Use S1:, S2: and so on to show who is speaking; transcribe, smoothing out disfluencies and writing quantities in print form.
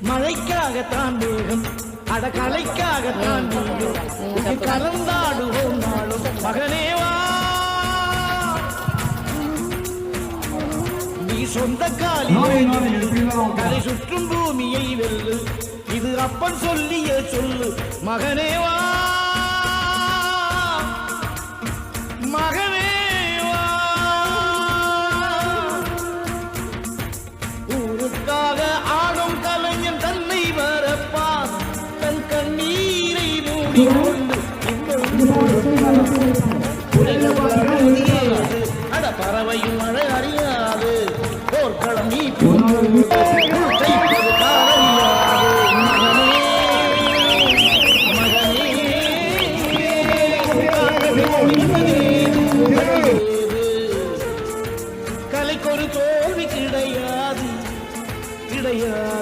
S1: மழைக்காகத்தான் வேகம் அடகலைக்காகத்தான் கலந்தாடுவோம் நாளும் மகனேவா நீ சொந்த காலில் கரை சுற்றும் பூமியை வெல்லு இது அப்பன் சொல்லிய சொல்லு மகனேவா மகனேவா ஊருக்காக ஆடும் கலைஞன் தன்னை வரப்பான் தன் கண்ணீரை மூடிக்கொண்டு அட பறவையும் மழை அறிய